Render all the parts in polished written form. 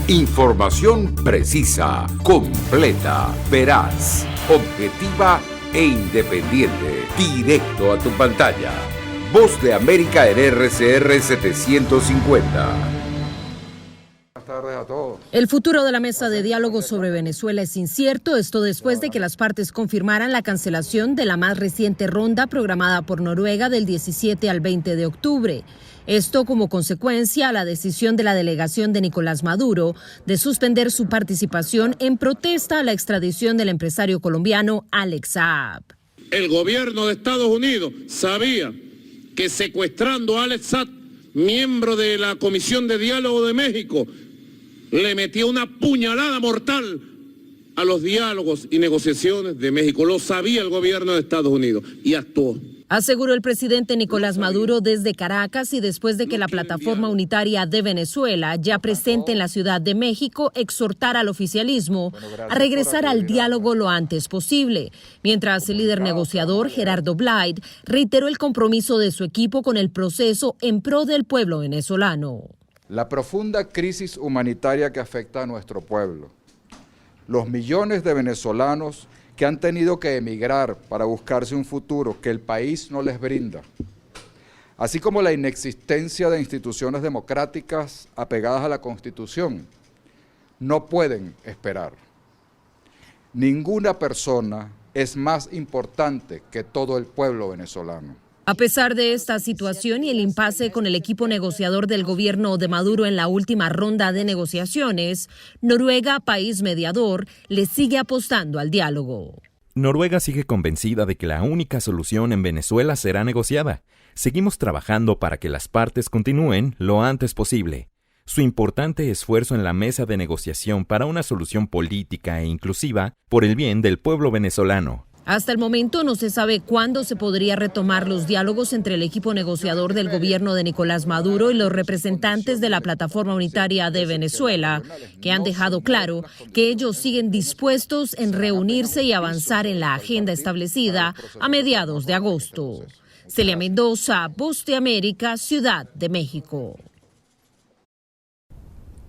Información precisa, completa, veraz, objetiva e independiente. Directo a tu pantalla. Voz de América en RCR 750. Tardes a todos. El futuro de la mesa de diálogo sobre Venezuela es incierto, esto después de que las partes confirmaran la cancelación de la más reciente ronda programada por Noruega del 17 al 20 de octubre. Esto como consecuencia a la decisión de la delegación de Nicolás Maduro de suspender su participación en protesta a la extradición del empresario colombiano Alex Saab. El gobierno de Estados Unidos sabía que secuestrando a Alex Saab, miembro de la Comisión de Diálogo de México, le metió una puñalada mortal a los diálogos y negociaciones de México. Lo sabía el gobierno de Estados Unidos y actuó. Aseguró el presidente Nicolás Maduro desde Caracas y después de que la Plataforma Unitaria de Venezuela, ya presente en la Ciudad de México, exhortara al oficialismo a regresar al diálogo lo antes posible, mientras el líder negociador Gerardo Blade reiteró el compromiso de su equipo con el proceso en pro del pueblo venezolano. La profunda crisis humanitaria que afecta a nuestro pueblo, los millones de venezolanos que han tenido que emigrar para buscarse un futuro que el país no les brinda, así como la inexistencia de instituciones democráticas apegadas a la Constitución, no pueden esperar. Ninguna persona es más importante que todo el pueblo venezolano. A pesar de esta situación y el impasse con el equipo negociador del gobierno de Maduro en la última ronda de negociaciones, Noruega, país mediador, le sigue apostando al diálogo. Noruega sigue convencida de que la única solución en Venezuela será negociada. Seguimos trabajando para que las partes continúen lo antes posible. Su importante esfuerzo en la mesa de negociación para una solución política e inclusiva por el bien del pueblo venezolano. Hasta el momento no se sabe cuándo se podría retomar los diálogos entre el equipo negociador del gobierno de Nicolás Maduro y los representantes de la Plataforma Unitaria de Venezuela, que han dejado claro que ellos siguen dispuestos en reunirse y avanzar en la agenda establecida a mediados de agosto. Celia Mendoza, Voz de América, Ciudad de México.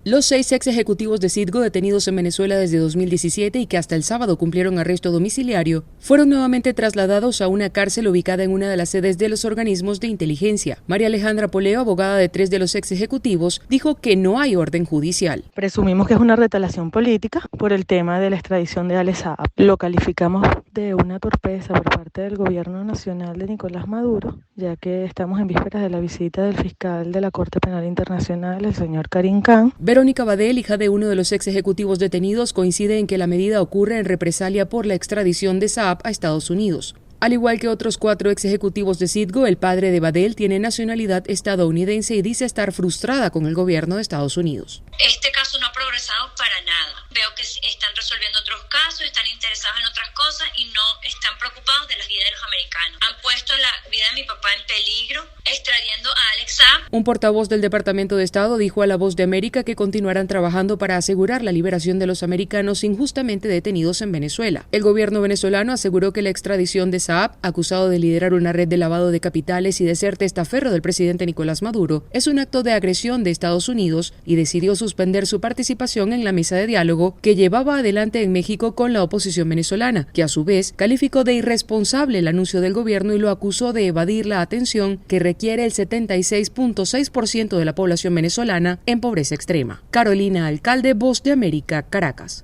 Los 6 ex ejecutivos de Citgo detenidos en Venezuela desde 2017 y que hasta el sábado cumplieron arresto domiciliario, fueron nuevamente trasladados a una cárcel ubicada en una de las sedes de los organismos de inteligencia. María Alejandra Poleo, abogada de 3 de los ex ejecutivos, dijo que no hay orden judicial. Presumimos que es una retaliación política por el tema de la extradición de Alex Saab. Lo calificamos de una torpeza por parte del gobierno nacional de Nicolás Maduro, ya que estamos en vísperas de la visita del fiscal de la Corte Penal Internacional, el señor Karim Khan. Verónica Badel, hija de uno de los ex ejecutivos detenidos, coincide en que la medida ocurre en represalia por la extradición de Saab a Estados Unidos. Al igual que otros 4 ex ejecutivos de Citgo, el padre de Badel tiene nacionalidad estadounidense y dice estar frustrada con el gobierno de Estados Unidos. Este caso no ha progresado para nada. Veo que están resolviendo otros casos, están interesados en otras cosas y no están preocupados de la vida de los americanos. Han puesto la vida de mi papá en peligro, extrayendo a Alex Saab. Un portavoz del Departamento de Estado dijo a La Voz de América que continuarán trabajando para asegurar la liberación de los americanos injustamente detenidos en Venezuela. El gobierno venezolano aseguró que la extradición de Saab, acusado de liderar una red de lavado de capitales y de ser testaferro del presidente Nicolás Maduro, es un acto de agresión de Estados Unidos y decidió suspender su participación en la mesa de diálogo que llevaba adelante en México con la oposición venezolana, que a su vez calificó de irresponsable el anuncio del gobierno y lo acusó de evadir la atención que requiere el 76.6% de la población venezolana en pobreza extrema. Carolina Alcalde, Voz de América, Caracas.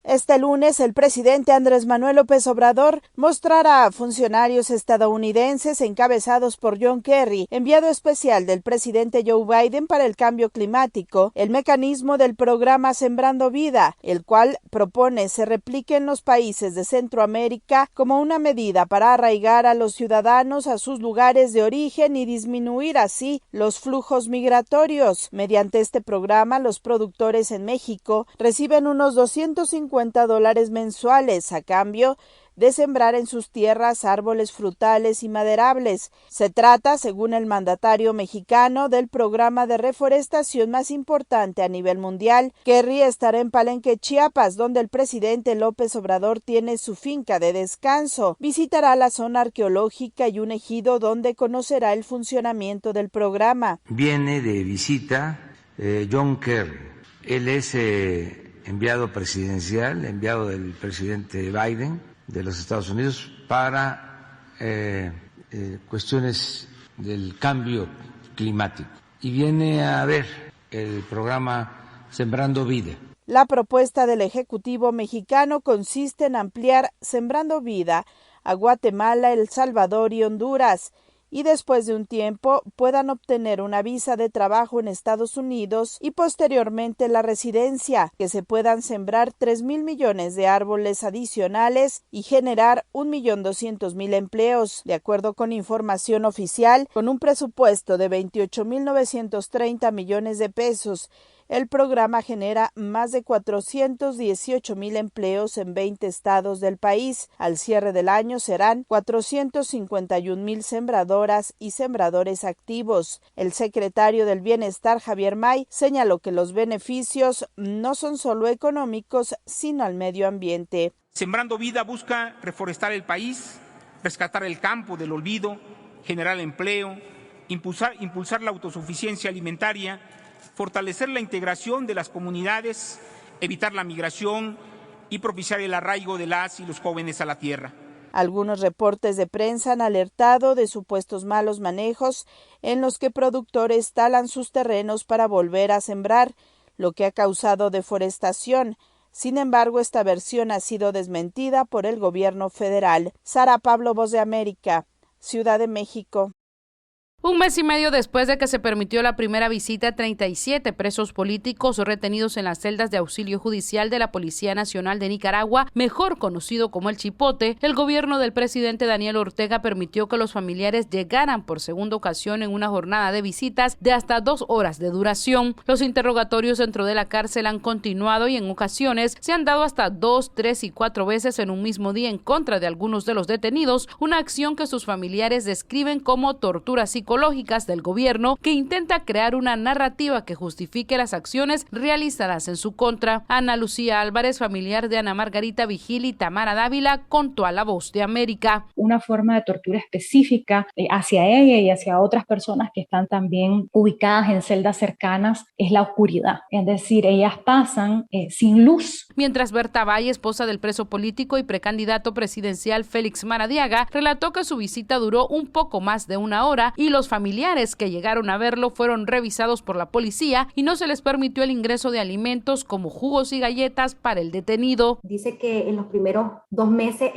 Este lunes, el presidente Andrés Manuel López Obrador mostrará a funcionarios estadounidenses encabezados por John Kerry, enviado especial del presidente Joe Biden para el cambio climático, el mecanismo del programa Sembrando Vida, el cual propone se replique en los países de Centroamérica como una medida para arraigar a los ciudadanos a sus lugares de origen y disminuir así los flujos migratorios. Mediante este programa, los productores en México reciben unos $250 mensuales a cambio de sembrar en sus tierras árboles frutales y maderables. Se trata, según el mandatario mexicano, del programa de reforestación más importante a nivel mundial. Kerry estará en Palenque, Chiapas, donde el presidente López Obrador tiene su finca de descanso. Visitará la zona arqueológica y un ejido donde conocerá el funcionamiento del programa. Viene de visita John Kerry, Él es enviado presidencial, enviado del presidente Biden de los Estados Unidos para cuestiones del cambio climático y viene a ver el programa Sembrando Vida. La propuesta del Ejecutivo mexicano consiste en ampliar Sembrando Vida a Guatemala, El Salvador y Honduras, y después de un tiempo puedan obtener una visa de trabajo en Estados Unidos y posteriormente la residencia, que se puedan sembrar 3,000 millones de árboles adicionales y generar 1,200,000 empleos. De acuerdo con información oficial, con un presupuesto de 28,930 millones de pesos, el programa genera más de 418,000 empleos en 20 estados del país. Al cierre del año serán 451,000 sembradoras y sembradores activos. El secretario del Bienestar, Javier May, señaló que los beneficios no son solo económicos, sino al medio ambiente. Sembrando Vida busca reforestar el país, rescatar el campo del olvido, generar empleo, impulsar la autosuficiencia alimentaria, fortalecer la integración de las comunidades, evitar la migración y propiciar el arraigo de las y los jóvenes a la tierra. Algunos reportes de prensa han alertado de supuestos malos manejos en los que productores talan sus terrenos para volver a sembrar, lo que ha causado deforestación. Sin embargo, esta versión ha sido desmentida por el gobierno federal. Sara Pablo, Voz de América, Ciudad de México. Un mes y medio después de que se permitió la primera visita a 37 presos políticos retenidos en las celdas de auxilio judicial de la Policía Nacional de Nicaragua, mejor conocido como el Chipote, el gobierno del presidente Daniel Ortega permitió que los familiares llegaran por segunda ocasión en una jornada de visitas de hasta 2 horas de duración. Los interrogatorios dentro de la cárcel han continuado y en ocasiones se han dado hasta 2, 3 y 4 veces en un mismo día en contra de algunos de los detenidos, una acción que sus familiares describen como tortura psicológicas del gobierno que intenta crear una narrativa que justifique las acciones realizadas en su contra. Ana Lucía Álvarez, familiar de Ana Margarita Vigil y Tamara Dávila, contó a La Voz de América. Una forma de tortura específica hacia ella y hacia otras personas que están también ubicadas en celdas cercanas es la oscuridad, es decir, ellas pasan sin luz. Mientras Berta Valle, esposa del preso político y precandidato presidencial Félix Maradiaga, relató que su visita duró un poco más de 1 hora y los familiares que llegaron a verlo fueron revisados por la policía y no se les permitió el ingreso de alimentos como jugos y galletas para el detenido. Dice que en los primeros 2 meses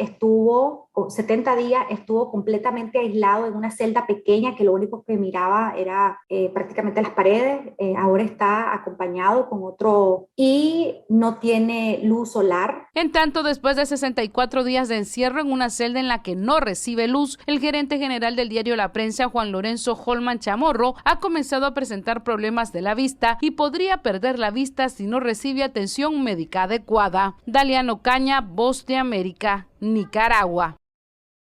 70 días estuvo completamente aislado en una celda pequeña que lo único que miraba era prácticamente las paredes. Ahora está acompañado con otro y no tiene luz solar. En tanto, después de 64 días de encierro en una celda en la que no recibe luz, el gerente general del diario La Prensa, Juan Lorenzo Holman Chamorro, ha comenzado a presentar problemas de la vista y podría perder la vista si no recibe atención médica adecuada. Daliano Caña, Voz de América, Nicaragua.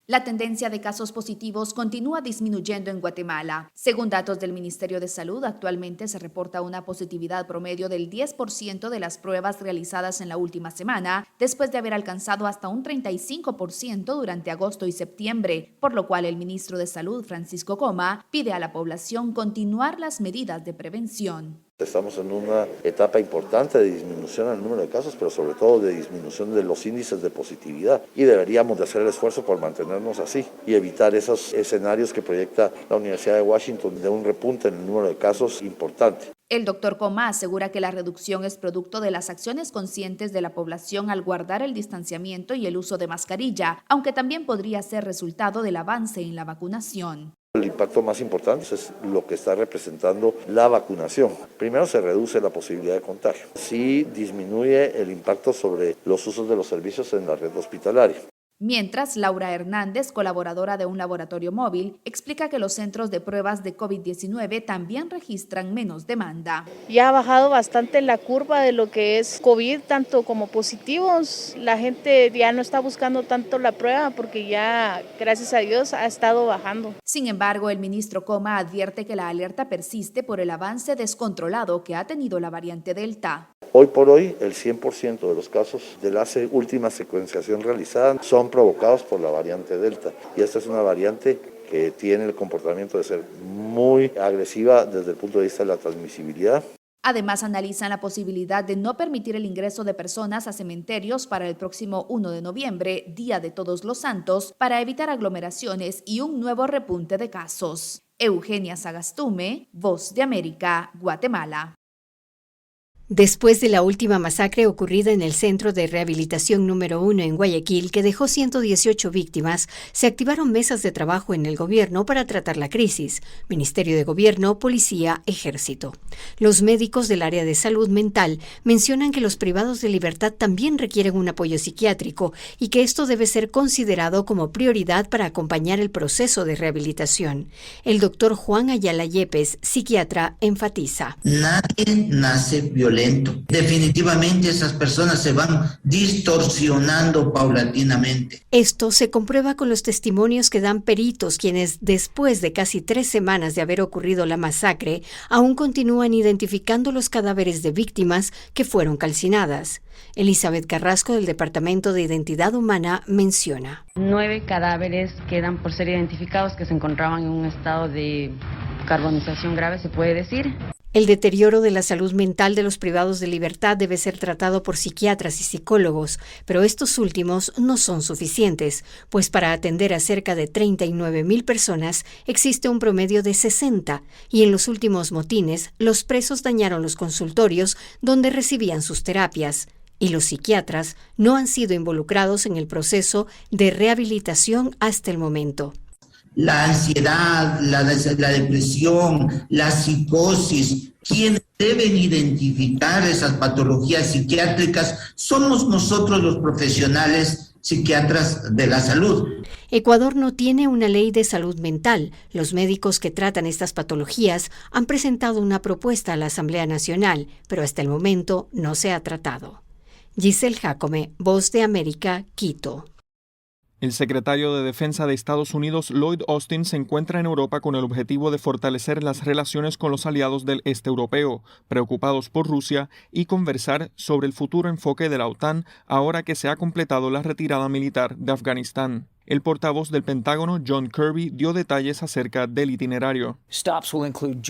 La tendencia de casos positivos continúa disminuyendo en Guatemala. Según datos del Ministerio de Salud, actualmente se reporta una positividad promedio del 10% de las pruebas realizadas en la última semana, después de haber alcanzado hasta un 35% durante agosto y septiembre, por lo cual el ministro de Salud, Francisco Coma, pide a la población continuar las medidas de prevención. Estamos en una etapa importante de disminución del número de casos, pero sobre todo de disminución de los índices de positividad, y deberíamos de hacer el esfuerzo por mantenernos así y evitar esos escenarios que proyecta la Universidad de Washington de un repunte en el número de casos importante. El doctor Coma asegura que la reducción es producto de las acciones conscientes de la población al guardar el distanciamiento y el uso de mascarilla, aunque también podría ser resultado del avance en la vacunación. El impacto más importante es lo que está representando la vacunación. Primero, se reduce la posibilidad de contagio. Sí disminuye el impacto sobre los usos de los servicios en la red hospitalaria. Mientras, Laura Hernández, colaboradora de un laboratorio móvil, explica que los centros de pruebas de COVID-19 también registran menos demanda. Ya ha bajado bastante la curva de lo que es COVID, tanto como positivos. La gente ya no está buscando tanto la prueba porque ya, gracias a Dios, ha estado bajando. Sin embargo, el ministro Coma advierte que la alerta persiste por el avance descontrolado que ha tenido la variante Delta. Hoy por hoy, el 100% de los casos de la última secuenciación realizada son provocados por la variante Delta. Y esta es una variante que tiene el comportamiento de ser muy agresiva desde el punto de vista de la transmisibilidad. Además, analizan la posibilidad de no permitir el ingreso de personas a cementerios para el próximo 1 de noviembre, Día de Todos los Santos, para evitar aglomeraciones y un nuevo repunte de casos. Eugenia Sagastume, Voz de América, Guatemala. Después de la última masacre ocurrida en el Centro de Rehabilitación número 1 en Guayaquil, que dejó 118 víctimas, se activaron mesas de trabajo en el gobierno para tratar la crisis: Ministerio de Gobierno, Policía, Ejército. Los médicos del área de salud mental mencionan que los privados de libertad también requieren un apoyo psiquiátrico y que esto debe ser considerado como prioridad para acompañar el proceso de rehabilitación. El doctor Juan Ayala Yepes, psiquiatra, enfatiza: Nadie nace violento. Definitivamente esas personas se van distorsionando paulatinamente. Esto se comprueba con los testimonios que dan peritos, quienes, después de casi 3 semanas de haber ocurrido la masacre, aún continúan identificando los cadáveres de víctimas que fueron calcinadas. Elizabeth Carrasco, del Departamento de Identidad Humana, menciona: 9 cadáveres quedan por ser identificados que se encontraban en un estado de carbonización grave, se puede decir. El deterioro de la salud mental de los privados de libertad debe ser tratado por psiquiatras y psicólogos, pero estos últimos no son suficientes, pues para atender a cerca de 39,000 personas existe un promedio de 60, y en los últimos motines los presos dañaron los consultorios donde recibían sus terapias, y los psiquiatras no han sido involucrados en el proceso de rehabilitación hasta el momento. La ansiedad, la depresión, la psicosis, quienes deben identificar esas patologías psiquiátricas somos nosotros, los profesionales psiquiatras de la salud. Ecuador no tiene una ley de salud mental. Los médicos que tratan estas patologías han presentado una propuesta a la Asamblea Nacional, pero hasta el momento no se ha tratado. Giselle Jacome, Voz de América, Quito. El secretario de Defensa de Estados Unidos, Lloyd Austin, se encuentra en Europa con el objetivo de fortalecer las relaciones con los aliados del este europeo, preocupados por Rusia, y conversar sobre el futuro enfoque de la OTAN ahora que se ha completado la retirada militar de Afganistán. El portavoz del Pentágono, John Kirby, dio detalles acerca del itinerario.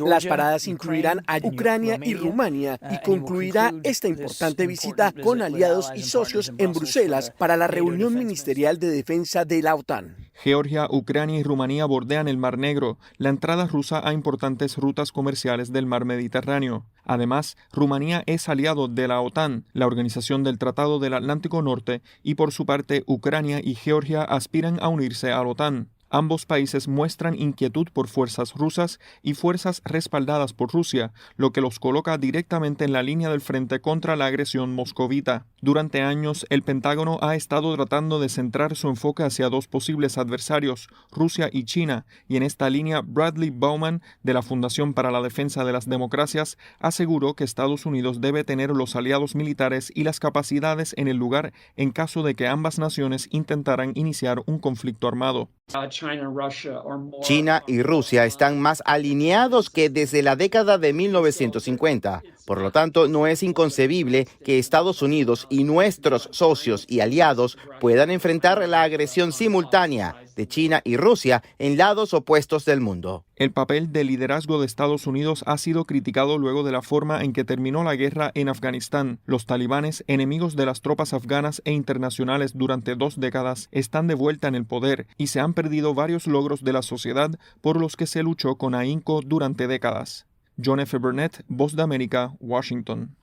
Las paradas incluirán a Ucrania y Rumania y concluirá esta importante visita con aliados y socios en Bruselas para la reunión ministerial de defensa de la OTAN. Georgia, Ucrania y Rumanía bordean el Mar Negro, la entrada rusa a importantes rutas comerciales del Mar Mediterráneo. Además, Rumanía es aliado de la OTAN, la Organización del Tratado del Atlántico Norte, y por su parte Ucrania y Georgia aspiran a unirse a la OTAN. Ambos países muestran inquietud por fuerzas rusas y fuerzas respaldadas por Rusia, lo que los coloca directamente en la línea del frente contra la agresión moscovita. Durante años, el Pentágono ha estado tratando de centrar su enfoque hacia 2 posibles adversarios, Rusia y China, y en esta línea Bradley Bowman, de la Fundación para la Defensa de las Democracias, aseguró que Estados Unidos debe tener los aliados militares y las capacidades en el lugar en caso de que ambas naciones intentaran iniciar un conflicto armado. China y Rusia están más alineados que desde la década de 1950. Por lo tanto, no es inconcebible que Estados Unidos y nuestros socios y aliados puedan enfrentar la agresión simultánea de China y Rusia en lados opuestos del mundo. El papel de liderazgo de Estados Unidos ha sido criticado luego de la forma en que terminó la guerra en Afganistán. Los talibanes, enemigos de las tropas afganas e internacionales durante 2 décadas, están de vuelta en el poder y se han perdido varios logros de la sociedad por los que se luchó con ahínco durante décadas. John F. Burnett, Voz de América, Washington.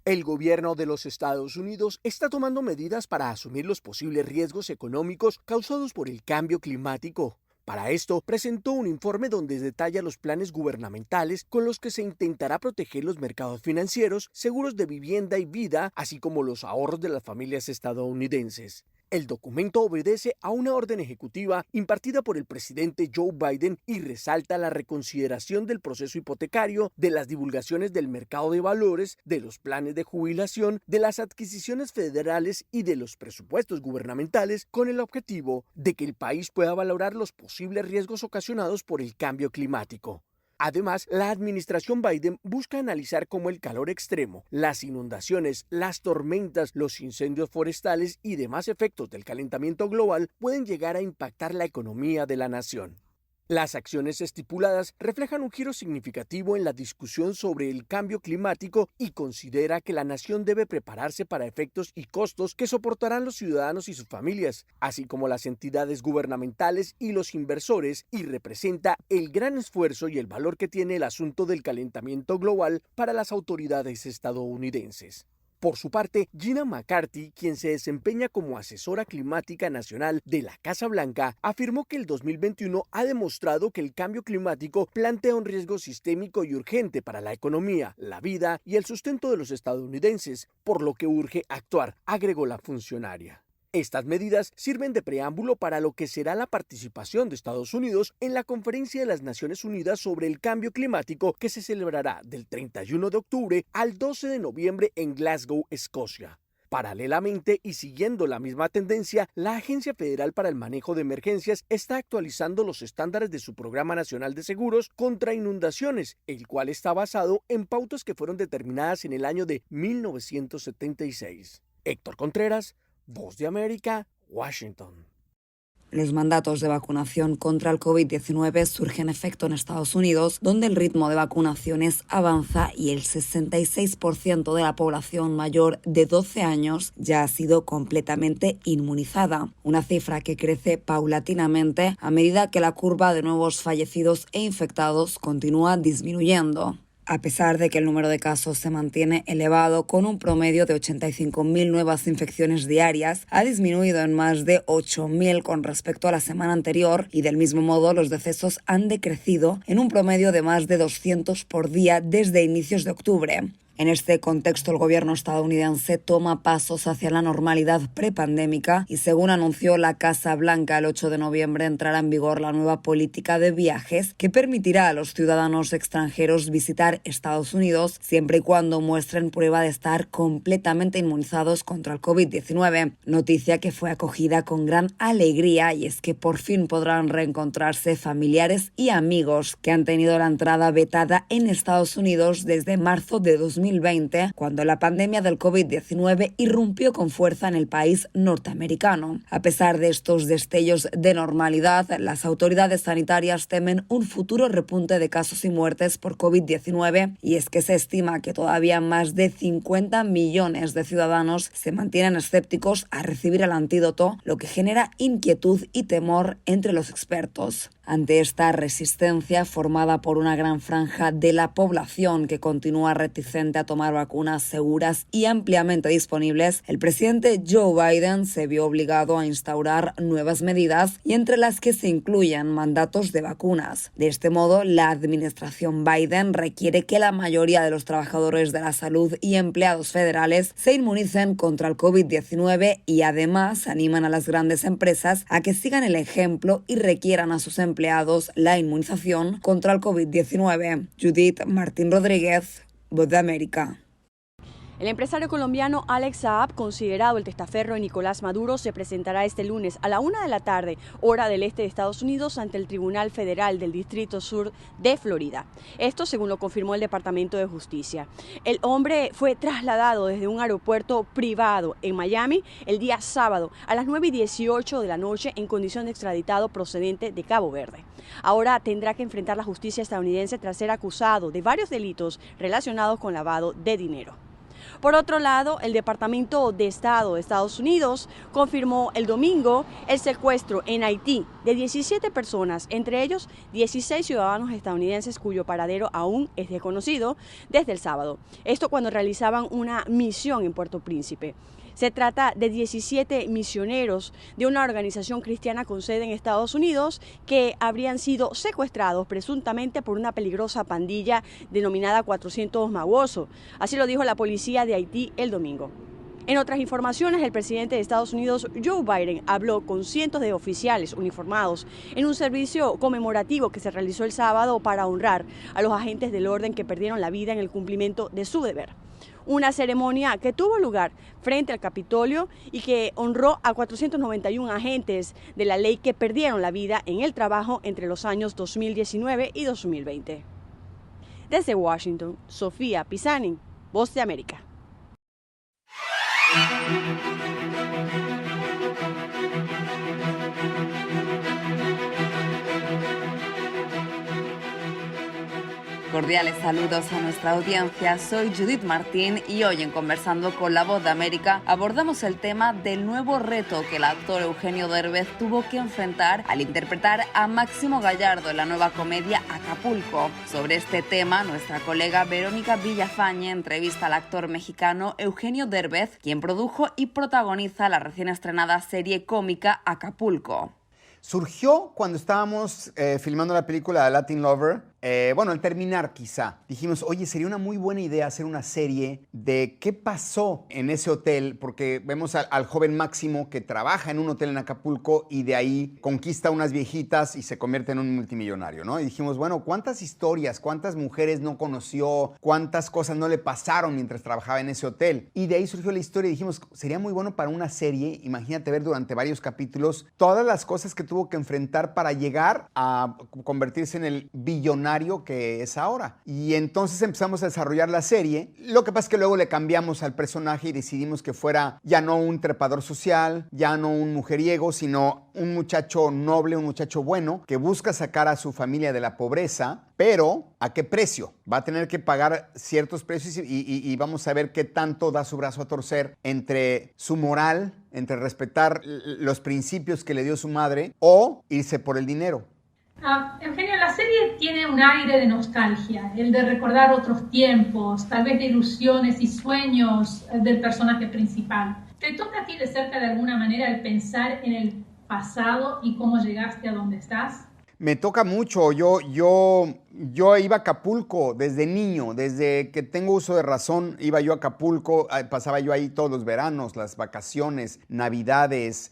El gobierno de los Estados Unidos está tomando medidas para asumir los posibles riesgos económicos causados por el cambio climático. Para esto, presentó un informe donde detalla los planes gubernamentales con los que se intentará proteger los mercados financieros, seguros de vivienda y vida, así como los ahorros de las familias estadounidenses. El documento obedece a una orden ejecutiva impartida por el presidente Joe Biden y resalta la reconsideración del proceso hipotecario, de las divulgaciones del mercado de valores, de los planes de jubilación, de las adquisiciones federales y de los presupuestos gubernamentales, con el objetivo de que el país pueda valorar los posibles riesgos ocasionados por el cambio climático. Además, la administración Biden busca analizar cómo el calor extremo, las inundaciones, las tormentas, los incendios forestales y demás efectos del calentamiento global pueden llegar a impactar la economía de la nación. Las acciones estipuladas reflejan un giro significativo en la discusión sobre el cambio climático y considera que la nación debe prepararse para efectos y costos que soportarán los ciudadanos y sus familias, así como las entidades gubernamentales y los inversores, y representa el gran esfuerzo y el valor que tiene el asunto del calentamiento global para las autoridades estadounidenses. Por su parte, Gina McCarthy, quien se desempeña como asesora climática nacional de la Casa Blanca, afirmó que el 2021 ha demostrado que el cambio climático plantea un riesgo sistémico y urgente para la economía, la vida y el sustento de los estadounidenses, por lo que urge actuar, agregó la funcionaria. Estas medidas sirven de preámbulo para lo que será la participación de Estados Unidos en la Conferencia de las Naciones Unidas sobre el Cambio Climático, que se celebrará del 31 de octubre al 12 de noviembre en Glasgow, Escocia. Paralelamente y siguiendo la misma tendencia, la Agencia Federal para el Manejo de Emergencias está actualizando los estándares de su Programa Nacional de Seguros contra Inundaciones, el cual está basado en pautas que fueron determinadas en el año de 1976. Héctor Contreras, Voz de América, Washington. Los mandatos de vacunación contra el COVID-19 surgen efecto en Estados Unidos, donde el ritmo de vacunaciones avanza y el 66% de la población mayor de 12 años ya ha sido completamente inmunizada, una cifra que crece paulatinamente a medida que la curva de nuevos fallecidos e infectados continúa disminuyendo. A pesar de que el número de casos se mantiene elevado con un promedio de 85.000 nuevas infecciones diarias, ha disminuido en más de 8.000 con respecto a la semana anterior y del mismo modo los decesos han decrecido en un promedio de más de 200 por día desde inicios de octubre. En este contexto, el gobierno estadounidense toma pasos hacia la normalidad prepandémica y, según anunció la Casa Blanca el 8 de noviembre, entrará en vigor la nueva política de viajes que permitirá a los ciudadanos extranjeros visitar Estados Unidos siempre y cuando muestren prueba de estar completamente inmunizados contra el COVID-19. Noticia que fue acogida con gran alegría, y es que por fin podrán reencontrarse familiares y amigos que han tenido la entrada vetada en Estados Unidos desde marzo de 2020, cuando la pandemia del COVID-19 irrumpió con fuerza en el país norteamericano. A pesar de estos destellos de normalidad, las autoridades sanitarias temen un futuro repunte de casos y muertes por COVID-19, y es que se estima que todavía más de 50 millones de ciudadanos se mantienen escépticos a recibir el antídoto, lo que genera inquietud y temor entre los expertos. Ante esta resistencia formada por una gran franja de la población que continúa reticente a tomar vacunas seguras y ampliamente disponibles, el presidente Joe Biden se vio obligado a instaurar nuevas medidas, y entre las que se incluyen mandatos de vacunas. De este modo, la administración Biden requiere que la mayoría de los trabajadores de la salud y empleados federales se inmunicen contra el COVID-19, y además animan a las grandes empresas a que sigan el ejemplo y requieran a sus empleados la inmunización contra el COVID-19. Judith Martín Rodríguez, Voz de América. El empresario colombiano Alex Saab, considerado el testaferro de Nicolás Maduro, se presentará este lunes a la 1 de la tarde, hora del este de Estados Unidos, ante el Tribunal Federal del Distrito Sur de Florida. Esto según lo confirmó el Departamento de Justicia. El hombre fue trasladado desde un aeropuerto privado en Miami el día sábado a las 9:18 de la noche en condición de extraditado procedente de Cabo Verde. Ahora tendrá que enfrentar la justicia estadounidense tras ser acusado de varios delitos relacionados con lavado de dinero. Por otro lado, el Departamento de Estado de Estados Unidos confirmó el domingo el secuestro en Haití de 17 personas, entre ellos 16 ciudadanos estadounidenses cuyo paradero aún es desconocido desde el sábado. Esto cuando realizaban una misión en Puerto Príncipe. Se trata de 17 misioneros de una organización cristiana con sede en Estados Unidos que habrían sido secuestrados presuntamente por una peligrosa pandilla denominada 400 Maguoso. Así lo dijo la policía de Haití el domingo. En otras informaciones, el presidente de Estados Unidos, Joe Biden, habló con cientos de oficiales uniformados en un servicio conmemorativo que se realizó el sábado para honrar a los agentes del orden que perdieron la vida en el cumplimiento de su deber. Una ceremonia que tuvo lugar frente al Capitolio y que honró a 491 agentes de la ley que perdieron la vida en el trabajo entre los años 2019 y 2020. Desde Washington, Sofía Pisani, Voz de América. Cordiales saludos a nuestra audiencia, soy Judith Martín y hoy en Conversando con La Voz de América abordamos el tema del nuevo reto que el actor Eugenio Derbez tuvo que enfrentar al interpretar a Máximo Gallardo en la nueva comedia Acapulco. Sobre este tema, nuestra colega Verónica Villafañe entrevista al actor mexicano Eugenio Derbez, quien produjo y protagoniza la recién estrenada serie cómica Acapulco. Surgió cuando estábamos filmando la película Latin Lover. Al terminar quizá, dijimos, oye, sería una muy buena idea hacer una serie de qué pasó en ese hotel, porque vemos al joven Máximo que trabaja en un hotel en Acapulco y de ahí conquista unas viejitas y se convierte en un multimillonario, ¿no? Y dijimos, bueno, ¿cuántas historias, cuántas mujeres no conoció, cuántas cosas no le pasaron mientras trabajaba en ese hotel? Y de ahí surgió la historia y dijimos, sería muy bueno para una serie, imagínate ver durante varios capítulos todas las cosas que tuvo que enfrentar para llegar a convertirse en el billonario que es ahora. Y entonces empezamos a desarrollar la serie. Lo que pasa es que luego le cambiamos al personaje y decidimos que fuera ya no un trepador social, ya no un mujeriego, sino un muchacho noble, un muchacho bueno, que busca sacar a su familia de la pobreza, pero ¿a qué precio? Va a tener que pagar ciertos precios y vamos a ver qué tanto da su brazo a torcer entre su moral, entre respetar los principios que le dio su madre o irse por el dinero. Eugenio, la serie tiene un aire de nostalgia, el de recordar otros tiempos, tal vez de ilusiones y sueños del personaje principal. ¿Te toca a ti de cerca de alguna manera el pensar en el pasado y cómo llegaste a donde estás? Me toca mucho. Yo iba a Acapulco desde niño, desde que tengo uso de razón, iba yo a Acapulco, pasaba yo ahí todos los veranos, las vacaciones, navidades,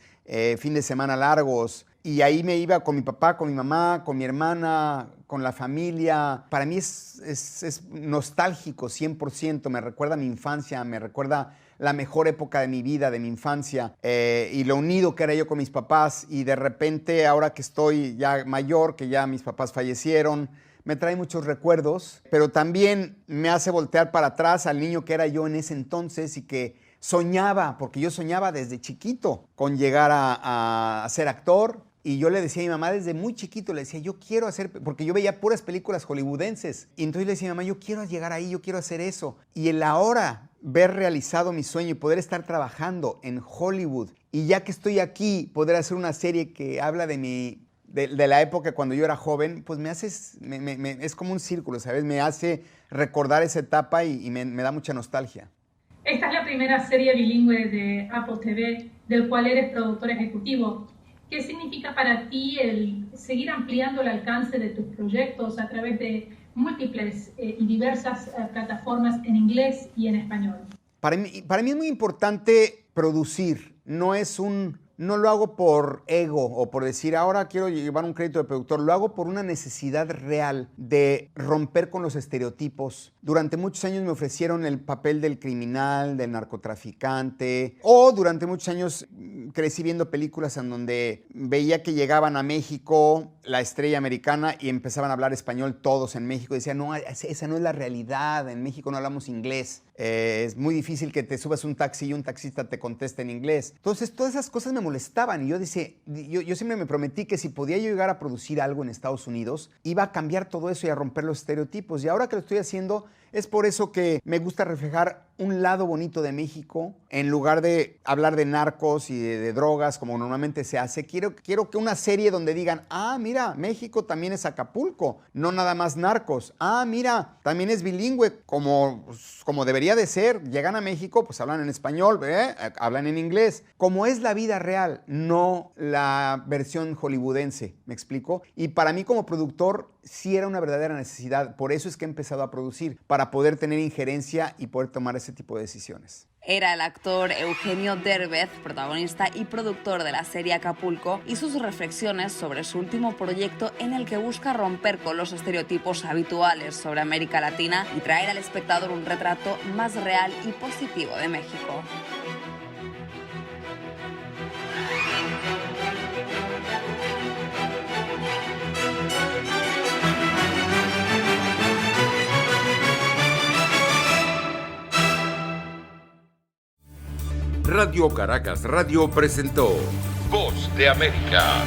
fin de semana largos. Y ahí me iba con mi papá, con mi mamá, con mi hermana, con la familia. Para mí es nostálgico 100%, me recuerda a mi infancia, me recuerda la mejor época de mi vida, de mi infancia, y lo unido que era yo con mis papás. Y de repente, ahora que estoy ya mayor, que ya mis papás fallecieron, me trae muchos recuerdos, pero también me hace voltear para atrás al niño que era yo en ese entonces y que soñaba, porque yo soñaba desde chiquito con llegar a ser actor. Y yo le decía a mi mamá desde muy chiquito, le decía, yo quiero hacer, porque yo veía puras películas hollywoodenses. Y entonces le decía a mi mamá, yo quiero llegar ahí, yo quiero hacer eso. Y el ahora ver realizado mi sueño y poder estar trabajando en Hollywood, y ya que estoy aquí, poder hacer una serie que habla de la época cuando yo era joven, pues es como un círculo, ¿sabes? Me hace recordar esa etapa y me da mucha nostalgia. Esta es la primera serie bilingüe de Apple TV, del cual eres productor ejecutivo. ¿Qué significa para ti el seguir ampliando el alcance de tus proyectos a través de múltiples y diversas plataformas en inglés y en español? Para mí es muy importante producir. No lo hago por ego o por decir, ahora quiero llevar un crédito de productor. Lo hago por una necesidad real de romper con los estereotipos. Durante muchos años me ofrecieron el papel del criminal, del narcotraficante, o durante muchos años crecí viendo películas en donde veía que llegaban a México la estrella americana y empezaban a hablar español todos en México. Y decía, no, esa no es la realidad. En México no hablamos inglés. Es muy difícil que te subas un taxi y un taxista te conteste en inglés. Entonces, todas esas cosas me molestaban y yo siempre me prometí que si podía yo llegar a producir algo en Estados Unidos, iba a cambiar todo eso y a romper los estereotipos. Y ahora que lo estoy haciendo, es por eso que me gusta reflejar un lado bonito de México. En lugar de hablar de narcos y de drogas como normalmente se hace, quiero que una serie donde digan, mira, México también es Acapulco, no nada más narcos. Mira, también es bilingüe, como debería de ser. Llegan a México, pues hablan en español, hablan en inglés. Como es la vida real, no la versión hollywoodense, ¿me explico? Y para mí como productor sí era una verdadera necesidad. Por eso es que he empezado a producir, para poder tener injerencia y poder tomar ese tipo de decisiones. Era el actor Eugenio Derbez, protagonista y productor de la serie Acapulco, y sus reflexiones sobre su último proyecto en el que busca romper con los estereotipos habituales sobre América Latina y traer al espectador un retrato más real y positivo de México. Radio Caracas Radio presentó Voz de América.